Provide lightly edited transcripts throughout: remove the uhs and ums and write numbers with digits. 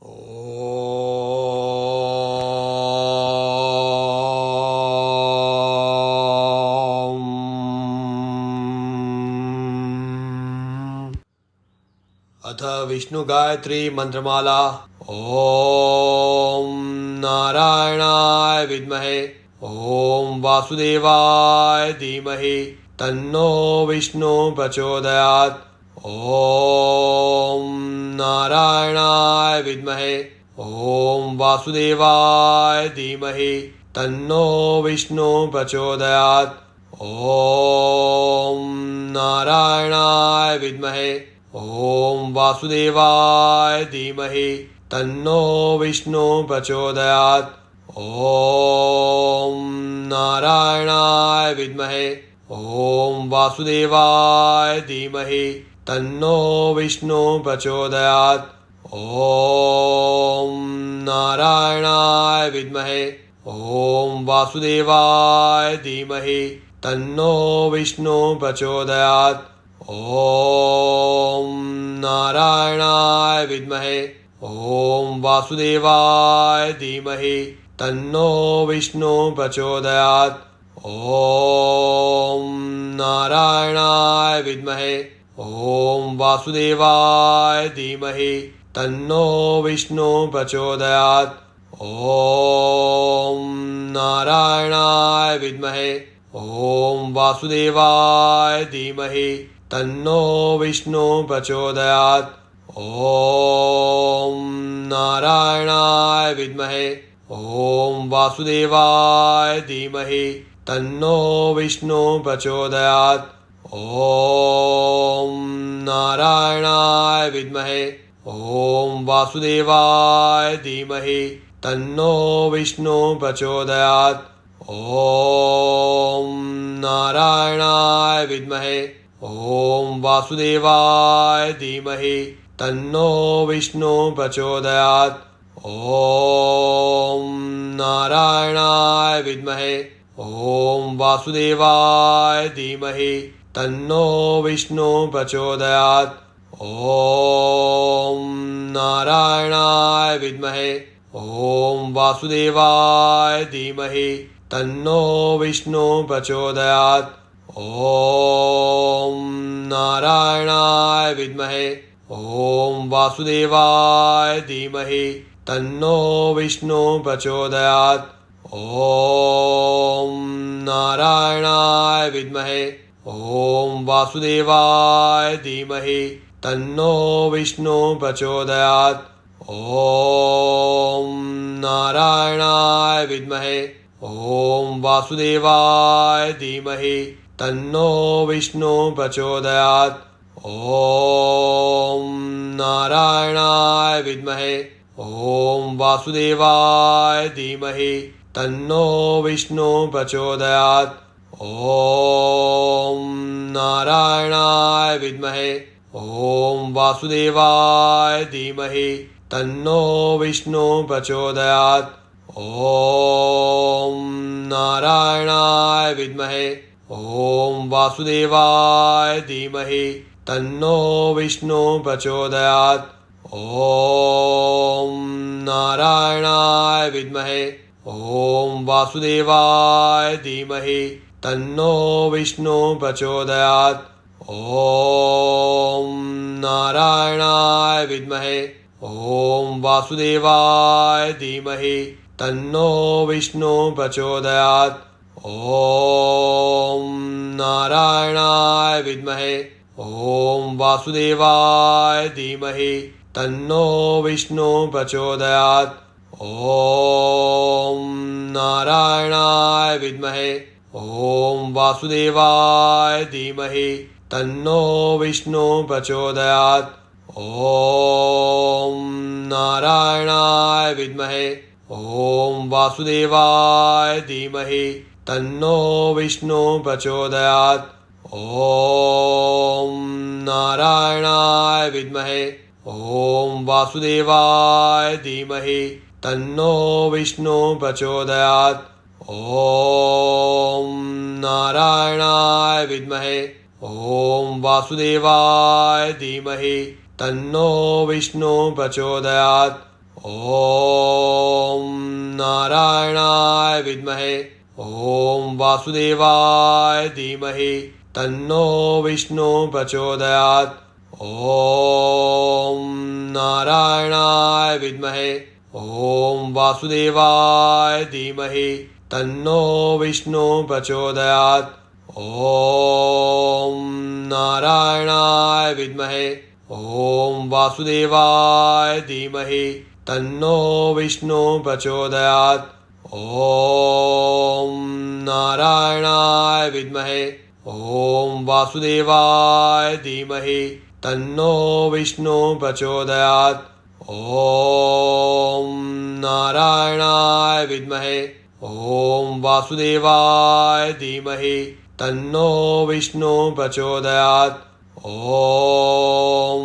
अथ विष्णु गायत्री मंत्रमाला। ओम नारायणाय विद्महे ओम वासुदेवाय धीमहि तन्नो विष्णु प्रचोदयात्। ओम नारायणाय विद्महे ओम वासुदेवाय धीमहि तन्नो विष्णु प्रचोदयात्। ओम नारायणाय विद्महे ओम वासुदेवाय धीमहि तन्नो विष्णु प्रचोदयात्। ओम नारायणाय विद्महे ओम वासुदेवाय धीमहि तन्नो विष्णु प्रचोदयात्। ओम नारायणाय विद्महे ओम वासुदेवाय धीमहि तन्नो विष्णु प्रचोदयात्। ओम नारायणाय विद्महे ओम वासुदेवाय धीमहि तन्नो विष्णु प्रचोदयात्। ओम नारायणाय विद्महे ओम वासुदेवाय धीमहि तन्नो विष्णु प्रचोदयात्। ओम नारायणाय विद्महे ओम वासुदेवाय धीमहि तन्नो विष्णु प्रचोदयात्। ओम नारायणाय विद्महे ओम वासुदेवाय धीमहि तन्नो विष्णु प्रचोदयात्। ओम नारायणाय विद्महे ओम वासुदेवाय धीमहि तन्नो विष्णु प्रचोदयात्। ओम नारायणाय विद्महे ओम वासुदेवाय धीमहि तन्नो विष्णु प्रचोदयात्। ओम नारायणाय विद्महे ओम वासुदेवाय धीमहि तन्नो विष्णु प्रचोदयात्। ओम नारायणाय विद्महे ओम वासुदेवाय धीमहि तन्नो विष्णु प्रचोदयात्। ओम नारायणाय विद्महे ओम वासुदेवाय धीमहि तन्नो विष्णु प्रचोदयात्। ओम नारायणाय विद्महे ओम वासुदेवाय धीमहि तन्नो विष्णु प्रचोदयात्। ओम नारायणाय विद्महे ओम वासुदेवाय धीमहि तन्नो विष्णु प्रचोदयात्। ओम नारायणाय विद्महे ओम वासुदेवाय धीमहि तन्नो विष्णु प्रचोदयात्। ओम नारायणाय विद्महे ओम वासुदेवाय धीमहि तन्नो विष्णु प्रचोदयात्। ओम नारायणाय विद्महे ओम वासुदेवाय धीमहि तन्नो विष्णु प्रचोदयात्। ओम नारायणाय विद्महे ओम वासुदेवाय धीमहि तन्नो विष्णु प्रचोदयात्। ओम नारायणाय विद्महे ओम वासुदेवाय धीमहि तन्नो विष्णु प्रचोदयात्। ओम नारायणाय विद्महे ओम वासुदेवाय धीमहि तन्नो विष्णु प्रचोदयात्। ओम नारायणाय विद्महे ओम वासुदेवाय धीमहि तन्नो विष्णु प्रचोदयात्। ओम नारायणाय विद्महे ओम वासुदेवाय धीमहि तन्नो विष्णु प्रचोदयात्। ओम नारायणाय विद्महे ओम वासुदेवाय धीमहि तन्नो विष्णु प्रचोदयात्। ओम नारायणाय विद्महे ओम वासुदेवाय धीमहि तन्नो विष्णु प्रचोदयात्। ॐ नारायणाय विद्महे ॐ वासुदेवाय धीमहि तन्नो विष्णु प्रचोदयात्। ॐ नारायणाय विद्महे ॐ वासुदेवाय धीमहि तन्नो विष्णु प्रचोदयात्। ॐ नारायणाय विद्महे ॐ वासुदेवाय धीमहि तन्नो विष्णु प्रचोदयात्। ॐ नारायणाय विद्महे ॐ वासुदेवाय धीमहि तन्नो विष्णु प्रचोदयात्। ॐ नारायणाय विद्महे ॐ वासुदेवाय धीमहि तन्नो विष्णु प्रचोदयात्। ॐ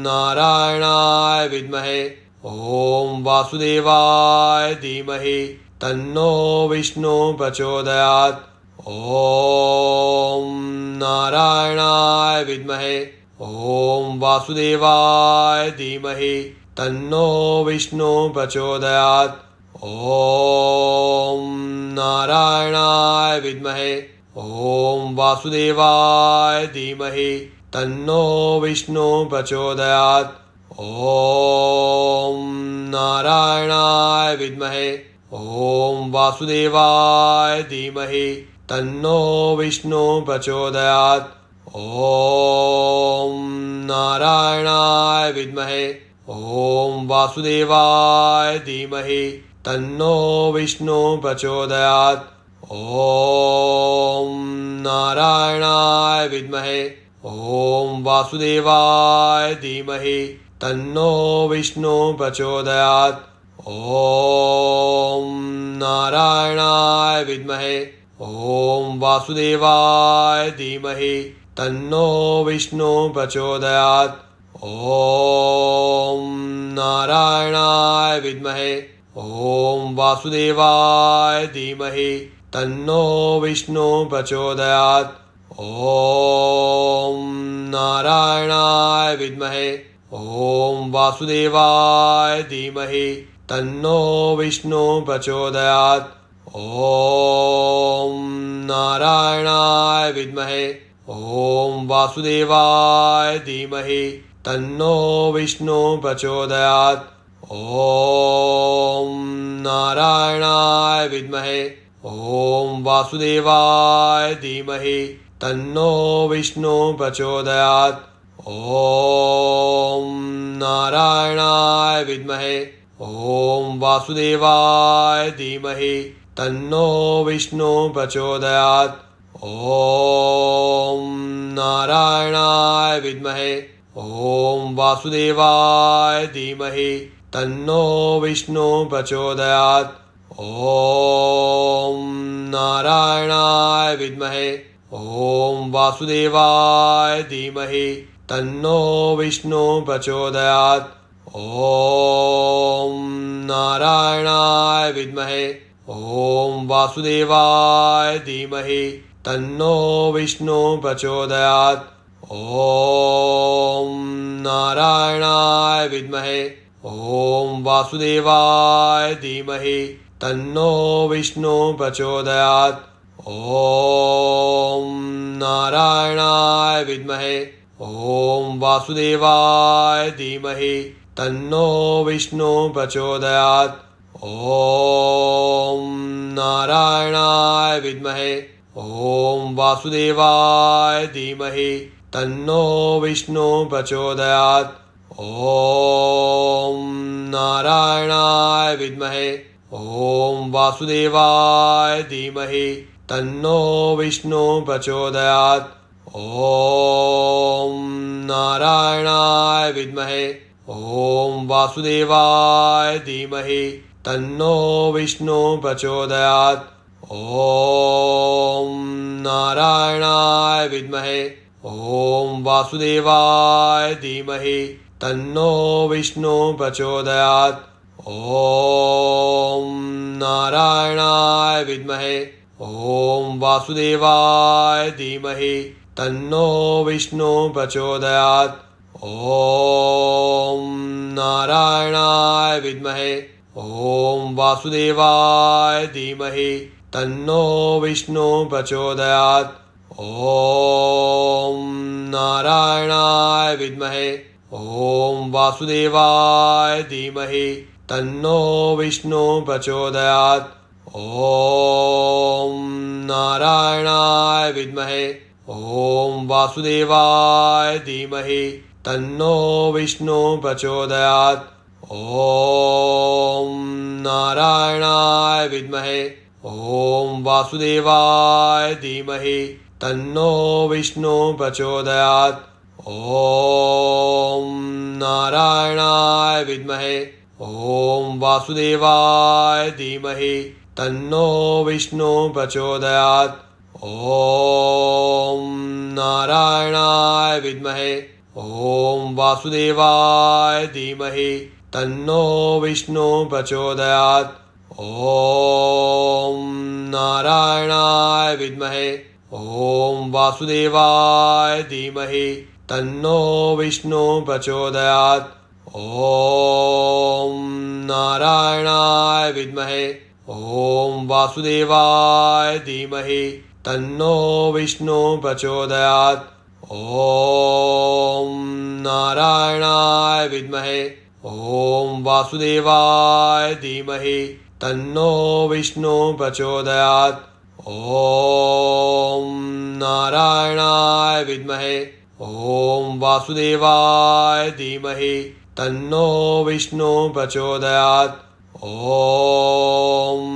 नारायणाय विद्महे ॐ वासुदेवाय धीमहि तन्नो विष्णु प्रचोदयात्। ॐ नारायणाय विद्महे ॐ वासुदेवाय धीमहि तन्नो विष्णु प्रचोदयात्। ॐ नारायणाय विद्महे ॐ वासुदेवाय धीमहि तन्नो विष्णु प्रचोदयात्। ॐ नारायणाय विद्महे ॐ वासुदेवाय धीमहि तन्नो विष्णु प्रचोदयात्। ॐ नारायणाय विद्महे ॐ वासुदेवाय धीमहि तन्नो विष्णु प्रचोदयात्। ॐ नारायणाय विद्महे ॐ वासुदेवाय धीमहि तन्नो विष्णु प्रचोदयात्। ॐ नारायणाय विद्महे ॐ वासुदेवाय धीमहि तन्नो विष्णु प्रचोदयात्। ॐ नारायणाय विद्महे ॐ वासुदेवाय धीमहि तन्नो विष्णु प्रचोदयात्। ॐ नारायणाय विद्महे ॐ वासुदेवाय धीमहि तन्नो विष्णु प्रचोदयात्। ॐ नारायणाय विद्महे ॐ वासुदेवाय धीमहि तन्नो विष्णु प्रचोदयात्। ॐ नारायणाय विद्महे ॐ वासुदेवाय धीमहि तन्नो विष्णु प्रचोदयात्। ॐ नारायणाय विद्महे ॐ वासुदेवाय धीमहि तन्नो विष्णु प्रचोदयात्। ॐ नारायणाय विद्महे ॐ वासुदेवाय धीमहि तन्नो विष्णु प्रचोदयात्। ॐ नारायणाय विद्महे ॐ वासुदेवाय धीमहि तन्नो विष्णु प्रचोदयात्। ॐ नारायणाय विद्महे ॐ वासुदेवाय धीमहि तन्नो विष्णु प्रचोदयात्। ॐ नारायणाय विद्महे ॐ वासुदेवाय धीमहि तन्नो विष्णु प्रचोदयात्। ॐ नारायणाय विद्महे ॐ वासुदेवाय धीमहि तन्नो विष्णु प्रचोदयात्। ॐ नारायणाय विद्महे ॐ वासुदेवाय धीमहि तन्नो विष्णु प्रचोदयात्। ॐ नारायणाय विद्महे ॐ वासुदेवाय धीमहि तन्नो विष्णु प्रचोदयात्। ॐ नारायणाय विद्महे ॐ वासुदेवाय धीमहि तन्नो विष्णु प्रचोदयात्। ॐ नारायणाय विद्महे ॐ वासुदेवाय धीमहि तन्नो विष्णु प्रचोदयात्। ॐ नारायणाय विद्महे ॐ वासुदेवाय धीमहि तन्नो विष्णु प्रचोदयात्। ॐ नारायणाय विद्महे ॐ वासुदेवाय धीमहि तन्नो विष्णु प्रचोदयात् ॐ नारायणाय विद्महे ॐ वासुदेवाय धीमहि तन्नो विष्णु प्रचोदयात् ॐ नारायणाय विद्महे ॐ वासुदेवाय धीमहि तन्नो विष्णु प्रचोदयात् ॐ नारायणाय विद्महे ॐ वासुदेवाय धीमहि तन्नो विष्णु प्रचोदयात् ॐ नारायणाय विद्महे ॐ वासुदेवाय धीमहि तन्नो विष्णु प्रचोदयात् ॐ नारायणाय विद्महे ॐ वासुदेवाय धीमहि तन्नो विष्णु प्रचोदयात् ॐ नारायणाय विद्महे ॐ वासुदेवाय धीमहि तन्नो विष्णु प्रचोदयात् ॐ नारायणाय विद्महे ॐ वासुदेवाय धीमहि तन्नो विष्णु प्रचोदयात् ॐ नारायणाय विद्महे ॐ वासुदेवाय धीमहि तन्नो विष्णु प्रचोदयात् ॐ नारायणाय विद्महे ॐ वासुदेवाय धीमहि तन्नो विष्णु प्रचोदयात् ॐ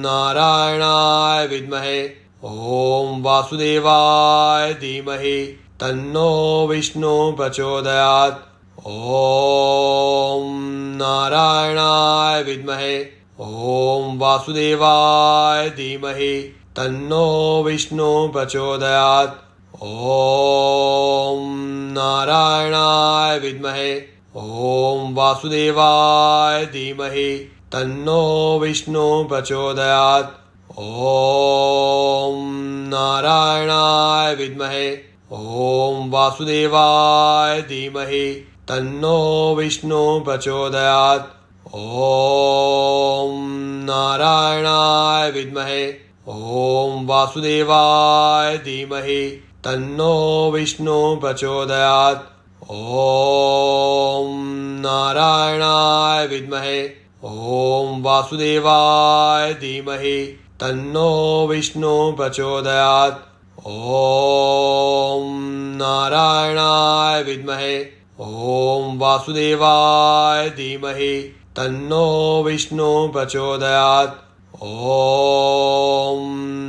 नारायणाय विद्महे ॐ वासुदेवाय धीमहि तन्नो विष्णु प्रचोदयात् ॐ नारायणाय विद्महे ॐ वासुदेवाय धीमहि तन्नो विष्णु प्रचोदयात् ॐ नारायणाय विद्महे ॐ वासुदेवाय धीमहि तन्नो विष्णु प्रचोदयात् ॐ नारायणाय विद्महे ॐ वासुदेवाय धीमहि तन्नो विष्णु प्रचोदयात् ॐ नारायणाय विद्महे ॐ वासुदेवाय धीमहि तन्नो विष्णु प्रचोदयात् ॐ नारायणाय विद्महे ॐ वासुदेवाय धीमहि तन्नो विष्णु प्रचोदयात् ॐ नारायणाय विद्महे ॐ वासुदेवाय धीमहि तन्नो विष्णु प्रचोदयात् ॐ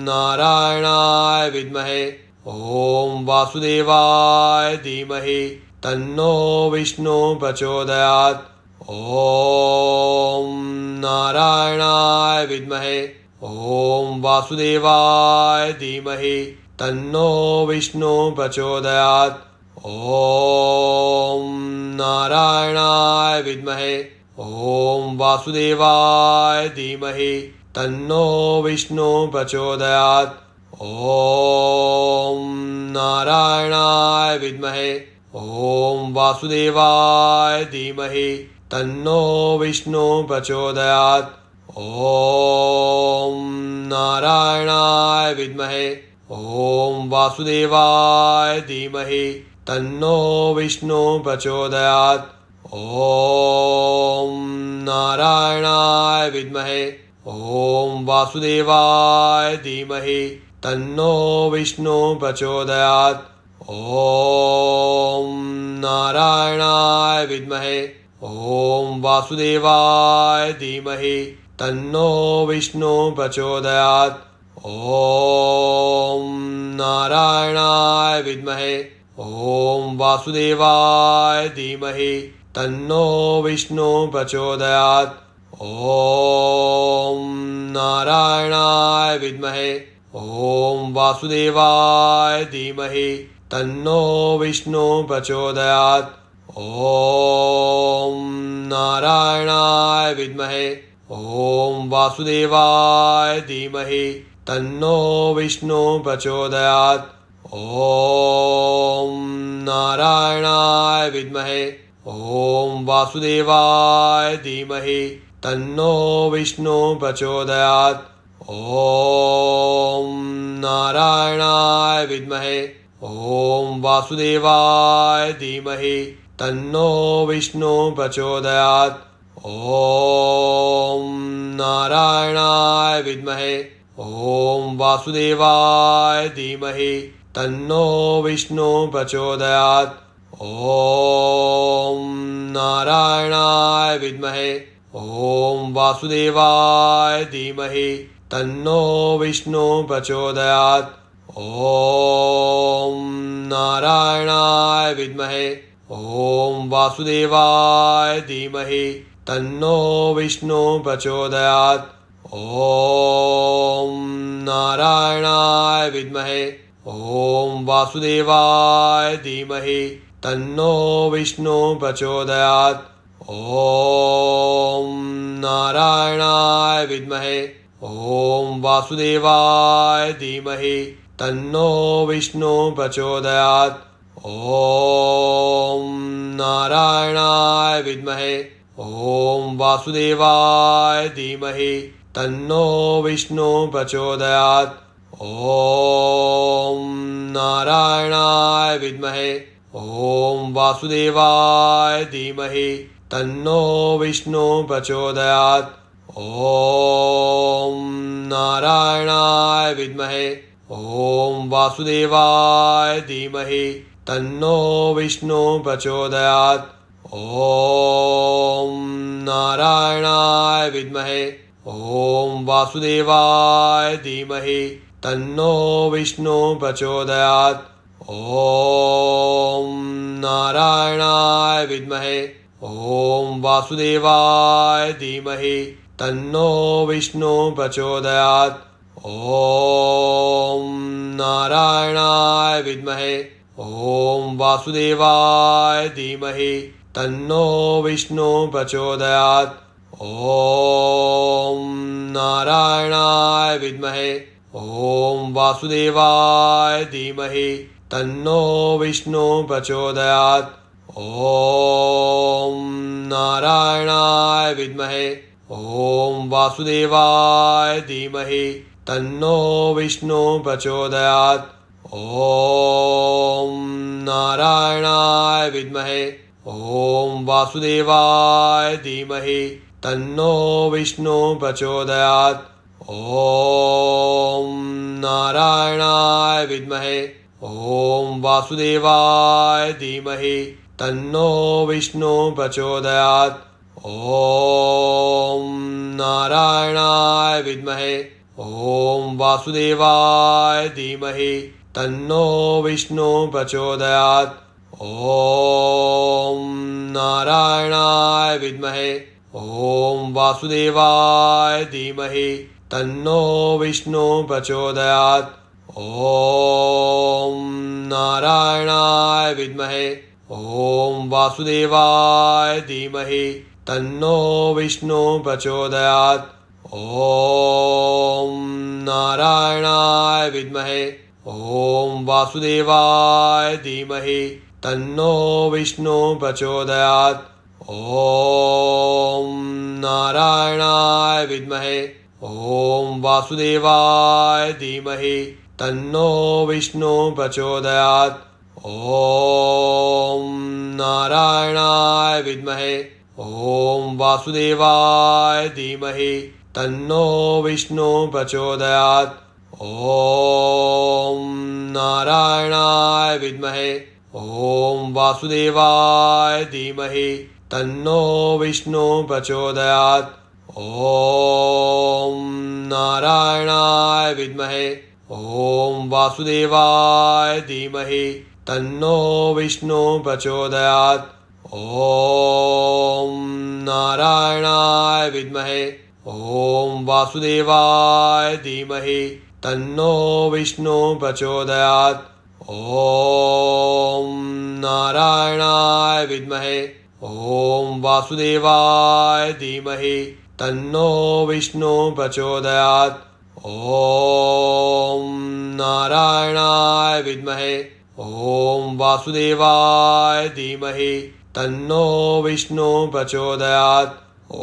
नारायणाय विद्महे ॐ वासुदेवाय धीमहि तन्नो विष्णु प्रचोदयात् ॐ नारायणाय विद्महे ॐ वासुदेवाय धीमहि तन्नो विष्णु प्रचोदयात् ॐ नारायणाय विद्महे ॐ वासुदेवाय धीमहि तन्नो विष्णु प्रचोदयात् ॐ नारायणाय विद्महे ॐ वासुदेवाय धीमहि तन्नो विष्णु प्रचोदयात् ॐ नारायणाय विद्महे ॐ वासुदेवाय धीमहि तन्नो विष्णु प्रचोदयात् ॐ नारायणाय विद्महे ॐ वासुदेवाय धीमहि तन्नो विष्णु प्रचोदयात् ॐ नारायणाय विद्महे ॐ वासुदेवाय धीमहि तन्नो विष्णु प्रचोदयात् ॐ नारायणाय विद्महे ॐ वासुदेवाय धीमहि तन्नो विष्णु प्रचोदयात् ॐ नारायणाय विद्महे ॐ वासुदेवाय धीमहि तन्नो विष्णु प्रचोदयात् ॐ नारायणाय विद्महे ॐ वासुदेवाय धीमहि तन्नो विष्णु प्रचोदयात् ॐ नारायणाय विद्महे ॐ वासुदेवाय धीमहि तन्नो विष्णु प्रचोदयात् ॐ नारायणाय विद्महे ॐ वासुदेवाय धीमहि तन्नो विष्णु प्रचोदयात् ॐ नारायणाय विद्महे ॐ वासुदेवाय धीमहि तन्नो विष्णु प्रचोदयात् ॐ नारायणाय विद्महे ॐ वासुदेवाय धीमहि तन्नो विष्णु प्रचोदयात् ॐ नारायणाय विद्महे ॐ वासुदेवाय धीमहि तन्नो विष्णु प्रचोदयात् ॐ नारायणाय विद्महे ॐ वासुदेवाय धीमहि तन्नो विष्णु प्रचोदयात् ॐ नारायणाय विद्महे ॐ वासुदेवाय धीमहि तन्नो विष्णु प्रचोदयात् ॐ नारायणाय विद्महे ॐ वासुदेवाय धीमहि तन्नो विष्णु प्रचोदयात् ॐ नारायणाय विद्महे ॐ वासुदेवाय धीमहि तन्नो विष्णु प्रचोदयात् ॐ नारायणाय विद्महे ॐ वासुदेवाय धीमहि तन्नो विष्णु प्रचोदयात् ॐ नारायणाय विद्महे ॐ वासुदेवाय धीमहि तन्नो विष्णु प्रचोदयात् ॐ नारायणाय विद्महे ॐ वासुदेवाय धीमहि तन्नो विष्णु प्रचोदयात् ॐ नारायणाय विद्महे ॐ वासुदेवाय धीमहि तन्नो विष्णु प्रचोदयात् ॐ नारायणाय विद्महे ॐ वासुदेवाय धीमहि तन्नो विष्णु प्रचोदयात् ॐ नारायणाय विद्महे ॐ वासुदेवाय धीमहि तन्नो विष्णु प्रचोदयात् ॐ नारायणाय विद्महे ॐ वासुदेवाय धीमहि तन्नो विष्णु प्रचोदयात् ॐ नारायणाय विद्महे ॐ वासुदेवाय धीमहि तन्नो विष्णु प्रचोदयात् ॐ नारायणाय विद्महे ॐ वासुदेवाय धीमहि तन्नो विष्णु प्रचोदयात् ॐ नारायणाय विद्महे ॐ वासुदेवाय धीमहि तन्नो विष्णु प्रचोदयात् ॐ नारायणाय विद्महे ॐ वासुदेवाय धीमहि तन्नो विष्णु प्रचोदयात् ॐ नारायणाय विद्महे ॐ वासुदेवाय धीमहि तन्नो विष्णु प्रचोदयात् ॐ नारायणाय विद्महे ॐ वासुदेवाय धीमहि तन्नो विष्णु प्रचोदयात् ॐ नारायणाय विद्महे ॐ वासुदेवाय धीमहि तन्नो विष्णु प्रचोदयात् ॐ नारायणाय विद्महे ॐ वासुदेवाय धीमहि तन्नो विष्णु प्रचोदयात् ॐ नारायणाय विद्महे ॐ वासुदेवाय धीमहि तन्नो विष्णु प्रचोदयात् ॐ नारायणाय विद्महे ॐ वासुदेवाय धीमहि तन्नो विष्णु प्रचोदयात् ॐ नारायणाय विद्महे ॐ वासुदेवाय धीमहि तन्नो विष्णु प्रचोदयात् ॐ नारायणाय विद्महे ॐ वासुदेवाय धीमहि तन्नो विष्णु प्रचोदयात्। ॐ